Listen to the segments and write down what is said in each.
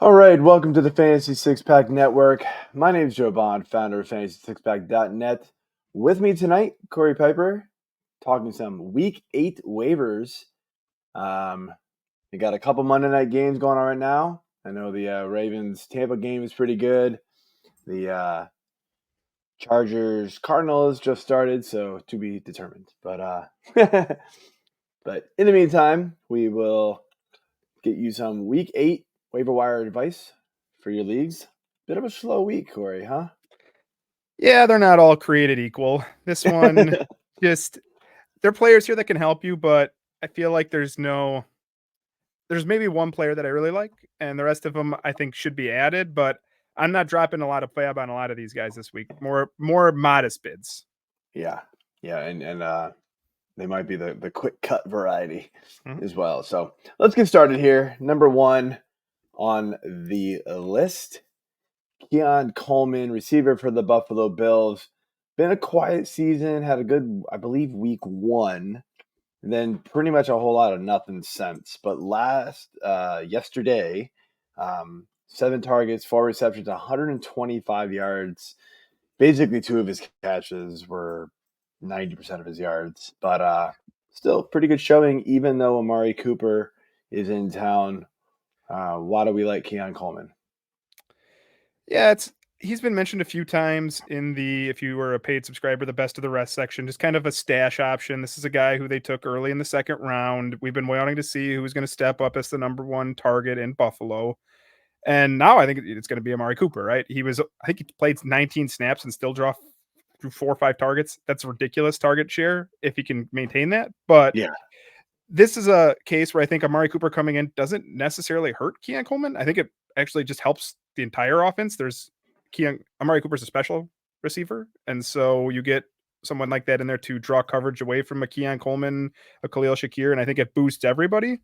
All right, welcome to the Fantasy Six Pack Network. My name is Joe Bond, founder of FantasySixPack.net. With me tonight, Corey Pieper, talking some Week 8 waivers. We got a couple Monday night games going on right now. I know the Ravens-Tampa game is pretty good. The Chargers-Cardinals just started, so to be determined. But but in the meantime, we will get you some Week 8 waiver wire advice for your leagues. Bit of a slow week, Corey, huh? Yeah, they're not all created equal. This one, there are players here that can help you, but I feel like there's maybe one player that I really like, and the rest of them I think should be added, but I'm not dropping a lot of fab on a lot of these guys this week. More modest bids. Yeah, and they might be the quick cut variety as well. So let's get started here. Number one on the list, Keon Coleman, receiver for the Buffalo Bills. Been a quiet season, had a good, I believe, week 1. And then pretty much a whole lot of nothing since. But yesterday, 7 targets, 4 receptions, 125 yards. Basically, 2 of his catches were 90% of his yards. But still pretty good showing, even though Amari Cooper is in town. Why do we like Keon Coleman? Yeah, he's been mentioned a few times in the, if you were a paid subscriber, the best of the rest section, just kind of a stash option. This is a guy who they took early in the second round. We've been waiting to see who was going to step up as the number 1 target in Buffalo. And now I think it's going to be Amari Cooper, right? I think he played 19 snaps and still through 4 or 5 targets. That's a ridiculous target share if he can maintain that. But yeah, this is a case where I think Amari Cooper coming in doesn't necessarily hurt Keon Coleman. I think it actually just helps the entire offense. Amari Cooper's a special receiver, and so you get someone like that in there to draw coverage away from a Keon Coleman, a Khalil Shakir, and I think it boosts everybody.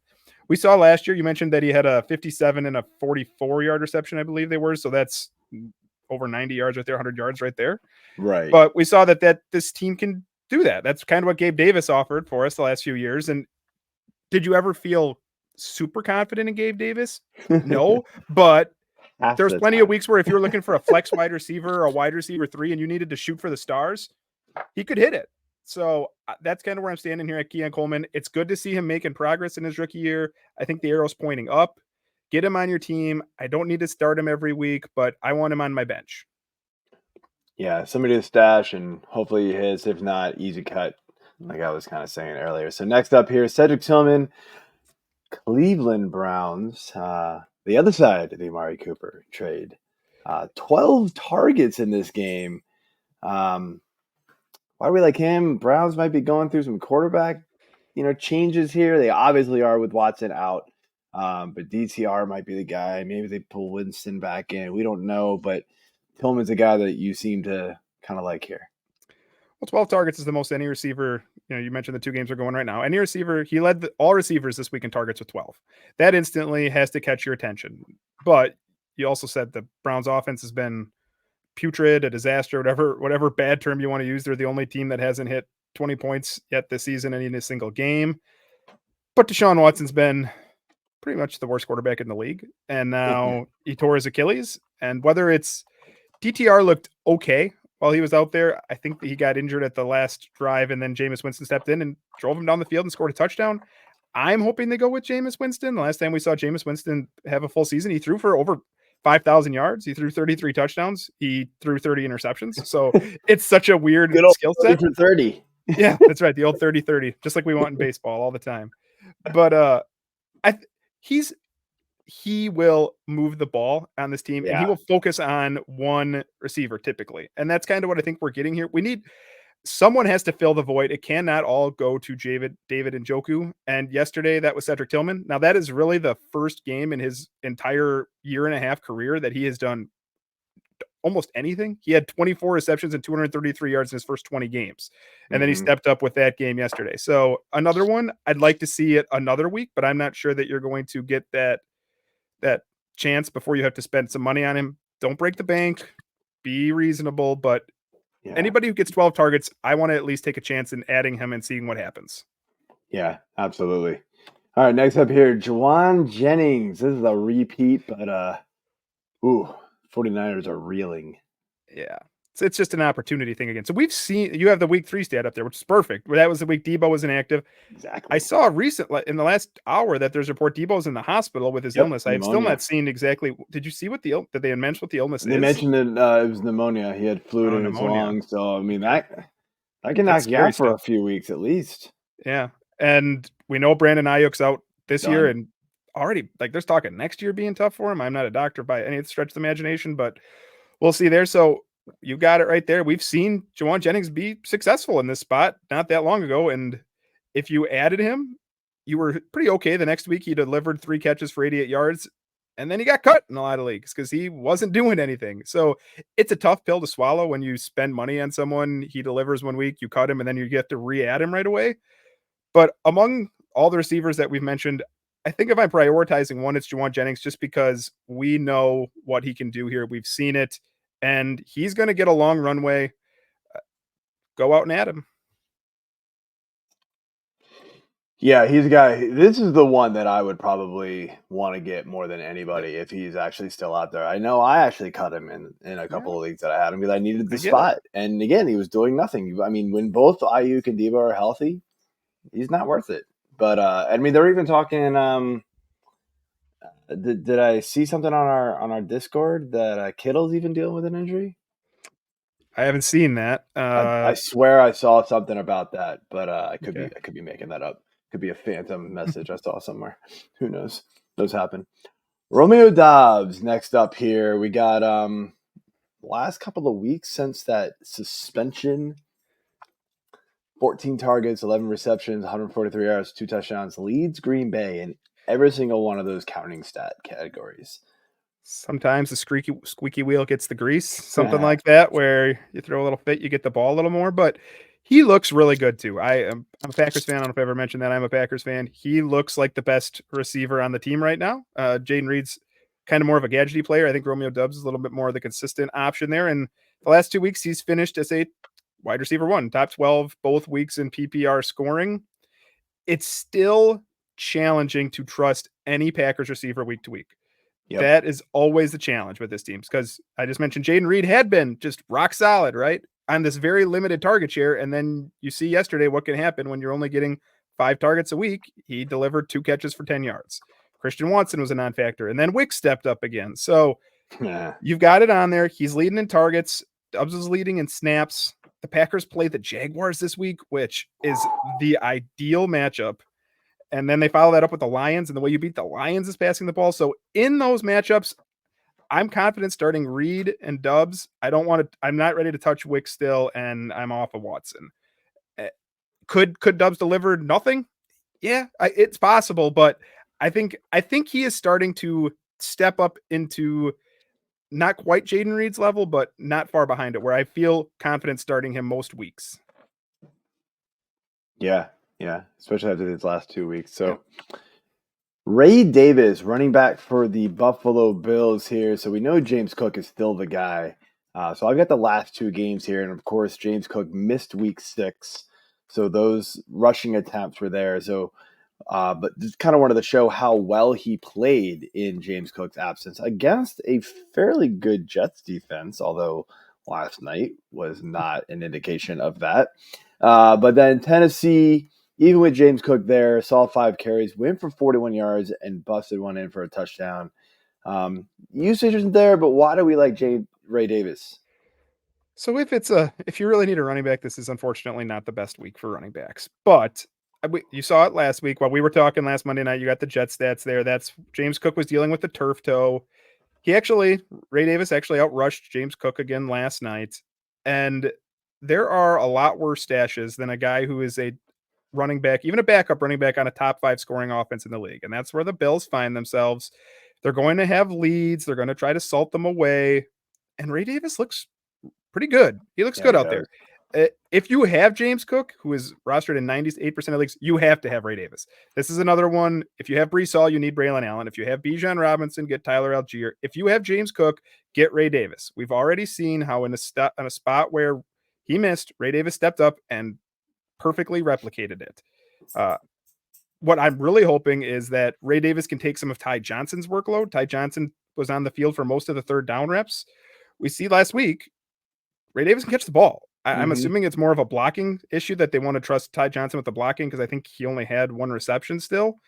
We saw last year, you mentioned that he had a 57 and a 44-yard reception, I believe they were, so that's over 90 yards right there, 100 yards right there. right. But we saw that this team can do that. That's kind of what Gabe Davis offered for us the last few years, and did you ever feel super confident in Gabe Davis? No, but there's plenty of weeks where if you were looking for a flex wide receiver or a wide receiver 3 and you needed to shoot for the stars, he could hit it. So that's kind of where I'm standing here at Keon Coleman. It's good to see him making progress in his rookie year. I think the arrow's pointing up. Get him on your team. I don't need to start him every week, but I want him on my bench. Yeah, somebody to stash, and hopefully he hits. If not, easy cut, like I was kind of saying earlier. So next up here, Cedric Tillman, Cleveland Browns. The other side of the Amari Cooper trade. 12 targets in this game. Why do we like him? Browns might be going through some quarterback, changes here. They obviously are with Watson out. But DTR might be the guy. Maybe they pull Winston back in. We don't know, but Tillman's a guy that you seem to kind of like here. Well, 12 targets is the most any receiver. You mentioned the 2 games are going right now. Any receiver, he led all receivers this week in targets with 12. That instantly has to catch your attention. But you also said the Browns offense has been putrid, a disaster, whatever bad term you want to use. They're the only team that hasn't hit 20 points yet this season in a single game. But Deshaun Watson's been pretty much the worst quarterback in the league. And now he tore his Achilles. And whether it's DTR looked okay while he was out there, I think that he got injured at the last drive, and then Jameis Winston stepped in and drove him down the field and scored a touchdown. I'm hoping they go with Jameis Winston. The last time we saw Jameis Winston have a full season, he threw for over 5,000 yards. He threw 33 touchdowns. He threw 30 interceptions. So it's such a weird skill set. For 30. Yeah, that's right. The old 30-30, just like we want in baseball all the time. But he will move the ball on this team, and he will focus on one receiver typically. And that's kind of what I think we're getting here. Someone has to fill the void. It cannot all go to David Njoku. And yesterday that was Cedric Tillman. Now that is really the first game in his entire 1.5-year career that he has done almost anything. He had 24 receptions and 233 yards in his first 20 games. And then he stepped up with that game yesterday. So another one, I'd like to see it another week, but I'm not sure that you're going to get that chance before you have to spend some money on him. Don't break the bank, be reasonable, but anybody who gets 12 targets, I want to at least take a chance in adding him and seeing what happens. Yeah, absolutely. All right, next up here, Jauan Jennings. This is a repeat, but Ooh, 49ers are reeling. Yeah. So it's just an opportunity thing again. So we've seen you have the week 3 stat up there, which is perfect. That was the week Debo was inactive. I Exactly. saw in the last hour that there's a report Debo's in the hospital with his Yep, illness. I have still pneumonia. not seen exactly. Did you see what did they mention what the illness They is? mentioned it was pneumonia. He had fluid Oh, in his pneumonia. lungs. So, I mean, Okay. that can That's knock you scary out for stuff. a few weeks at least. Yeah. And we know Brandon Ayuk's out this year Done. and already like there's talking next year being tough for him. I'm not a doctor by any stretch of the imagination, but we'll see there. So you got it right there. We've seen Jauan Jennings be successful in this spot not that long ago. And if you added him, you were pretty okay. The next week he delivered 3 catches for 88 yards. And then he got cut in a lot of leagues because he wasn't doing anything. So it's a tough pill to swallow when you spend money on someone. He delivers one week, you cut him, and then you get to re-add him right away. But among all the receivers that we've mentioned, I think if I'm prioritizing one, it's Jauan Jennings just because we know what he can do here. We've seen it, and he's going to get a long runway. Go out and add him. Yeah, he's a guy. This is the one that I would probably want to get more than anybody if he's actually still out there. I know I actually cut him in a couple Yeah, of leagues that I had him because I needed the I get it. spot. And again, he was doing nothing. I mean, when both Ayuk and Debo are healthy, he's not worth it. But I mean, they're even talking. Did I see something on our Discord that Kittle's even dealing with an injury? I haven't seen that. I swear I saw something about that, but I Okay. could be making that up. Could be a phantom message I saw somewhere. Who knows? Those happen. Romeo Doubs next up here. We got last couple of weeks since that suspension. 14 targets, 11 receptions, 143 yards, 2 touchdowns. Leads Green Bay in every single one of those counting stat categories. Sometimes the squeaky wheel gets the grease, something like that, where you throw a little fit, you get the ball a little more. But he looks really good too. I'm a Packers fan. I don't know if I ever mentioned that. I'm a Packers fan. He looks like the best receiver on the team right now. Jaden Reed's kind of more of a gadgety player. I think Romeo Doubs is a little bit more of the consistent option there. And the last 2 weeks, he's finished as a wide receiver 1, top 12 both weeks in PPR scoring. It's still challenging to trust any Packers receiver week to week. Yep. That is always the challenge with this team because I just mentioned Jaden Reed had been just rock solid, right? On this very limited target share. And then you see yesterday what can happen when you're only getting 5 targets a week. He delivered 2 catches for 10 yards. Christian Watson was a non-factor. And then Wick stepped up again. So you've got it on there. He's leading in targets. Doubs is leading in snaps. The Packers play the Jaguars this week, which is the ideal matchup. And then they follow that up with the Lions, and the way you beat the Lions is passing the ball. So in those matchups, I'm confident starting Reed and Doubs. I'm not ready to touch Wick still, and I'm off of Watson. Could Doubs deliver nothing? Yeah, it's possible, but I think he is starting to step up into not quite Jaden Reed's level, but not far behind it, where I feel confident starting him most weeks. Yeah, especially after these last 2 weeks. So Ray Davis, running back for the Buffalo Bills here. So we know James Cook is still the guy. So I've got the last 2 games here, and of course James Cook missed week 6. So those rushing attempts were there. So, but just kind of wanted to show how well he played in James Cook's absence against a fairly good Jets defense, although last night was not an indication of that. But then Tennessee, even with James Cook there, saw 5 carries, went for 41 yards, and busted one in for a touchdown. Usage isn't there, but why do we like Ray Davis? So if you really need a running back, this is unfortunately not the best week for running backs. But you saw it last week while we were talking last Monday night. You got the Jet stats there. That's James Cook was dealing with the turf toe. Ray Davis actually outrushed James Cook again last night. And there are a lot worse stashes than a guy who is a running back, even a backup running back on a top 5 scoring offense in the league. And that's where the Bills find themselves. They're going to have leads. They're going to try to salt them away. And Ray Davis looks pretty good. He looks good He out does. there. If you have James Cook, who is rostered in 98% of leagues, you have to have Ray Davis. This is another one. If you have Brees Hall, you need Braylon Allen. If you have Bijan Robinson, get Tyler Algier. If you have James Cook, get Ray Davis. We've already seen how in a spot where he missed, Ray Davis stepped up and perfectly replicated it. What I'm really hoping is that Ray Davis can take some of Ty Johnson's workload. Ty Johnson was on the field for most of the third down reps. We see last week, Ray Davis can catch the ball. I'm assuming it's more of a blocking issue that they want to trust Ty Johnson with the blocking because I think he only had one reception still.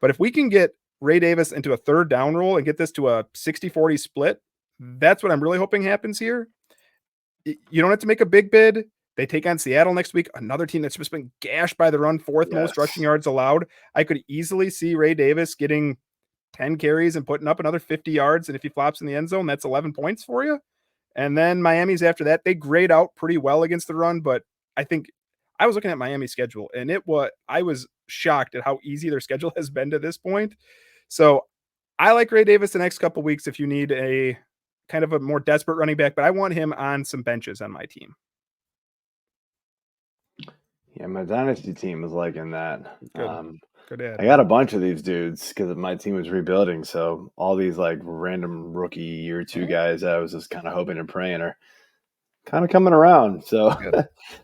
But if we can get Ray Davis into a third down role and get this to a 60-40 split, that's what I'm really hoping happens here. You don't have to make a big bid. They take on Seattle next week, another team that's just been gashed by the run, fourth most rushing yards allowed. I could easily see Ray Davis getting 10 carries and putting up another 50 yards. And if he flops in the end zone, that's 11 points for you. And then Miami's after that. They grade out pretty well against the run, but I think I was looking at Miami's schedule and I was shocked at how easy their schedule has been to this point. So I like Ray Davis the next couple weeks if you need a kind of a more desperate running back, but I want him on some benches on my team. Yeah, my dynasty team is liking that. Good ad. I got a bunch of these dudes because my team was rebuilding. So all these like random rookie year 2 guys I was just kind of hoping and praying are kind of coming around. So,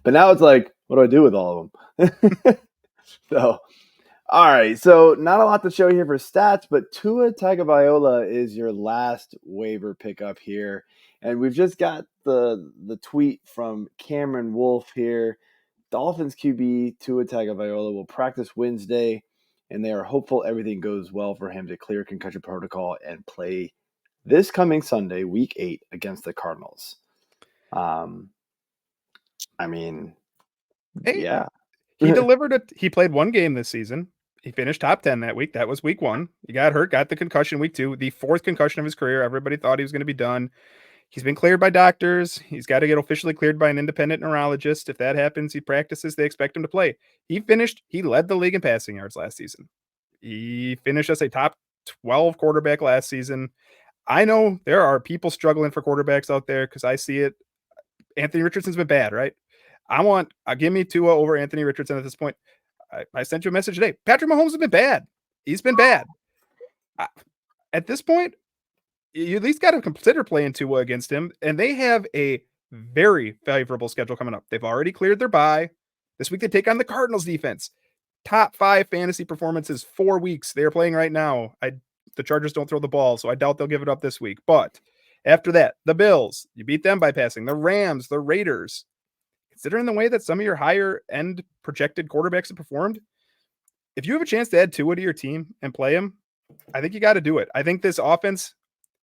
but now it's like, what do I do with all of them? So, all right. So not a lot to show here for stats, but Tua Tagovailoa is your last waiver pickup here. And we've just got the tweet from Cameron Wolf here. Dolphins QB Tua Tagovailoa will practice Wednesday, and they are hopeful everything goes well for him to clear concussion protocol and play this coming Sunday, Week 8, against the Cardinals. Yeah. He delivered it. He played one game this season. He finished top 10 that week. That was week 1. He got hurt, got the concussion week 2, the 4th concussion of his career. Everybody thought he was going to be done. He's been cleared by doctors. He's got to get officially cleared by an independent neurologist. If that happens, he practices. They expect him to play. He led the league in passing yards last season. He finished as a top 12 quarterback last season. I know there are people struggling for quarterbacks out there because I see it. Anthony Richardson's been bad, right? Give me Tua over Anthony Richardson at this point. I sent you a message today. Patrick Mahomes has been bad. He's been bad. At this point, you at least got to consider playing Tua against him, and they have a very favorable schedule coming up. They've already cleared their bye. This week they take on the Cardinals defense. Top 5 fantasy performances, 4 weeks. They are playing right now. The Chargers don't throw the ball, so I doubt they'll give it up this week. But after that, the Bills, you beat them by passing. The Rams, the Raiders. Considering the way that some of your higher-end projected quarterbacks have performed, if you have a chance to add Tua to your team and play him, I think you got to do it. I think this offense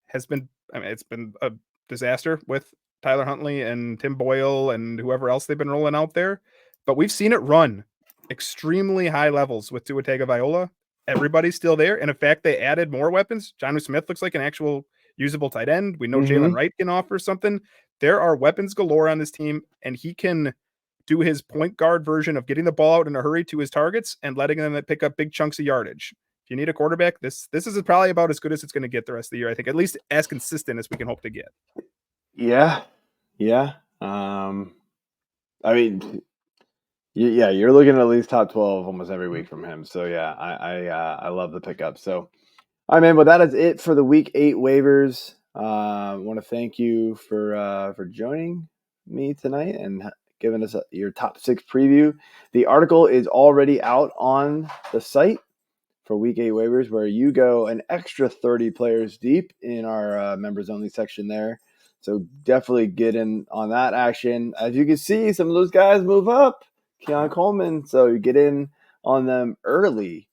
has been, it's been a disaster with Tyler Huntley and Tim Boyle and whoever else they've been rolling out there. But we've seen it run extremely high levels with Tua Tagovailoa. Everybody's still there. And in fact, they added more weapons. Jonnu Smith looks like an actual usable tight end. We know Jalen Wright can offer something. There are weapons galore on this team, and he can do his point guard version of getting the ball out in a hurry to his targets and letting them pick up big chunks of yardage. If you need a quarterback, this is probably about as good as it's going to get the rest of the year. I think at least as consistent as we can hope to get. Yeah. You're looking at least top 12 almost every week from him. So yeah, I love the pickup. So, all right, man. Well, that is it for the Week 8 waivers. I want to thank you for joining me tonight and giving us your top 6 preview. The article is already out on the site for Week 8 waivers, where you go an extra 30 players deep in our members only section there. So definitely get in on that action. As you can see, some of those guys move up. Keon, Coleman, so you get in on them early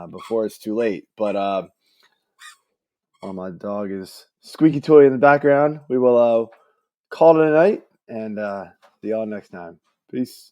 before it's too late. But my dog is squeaky toy in the background. We will call it a night and see y'all next time. Peace.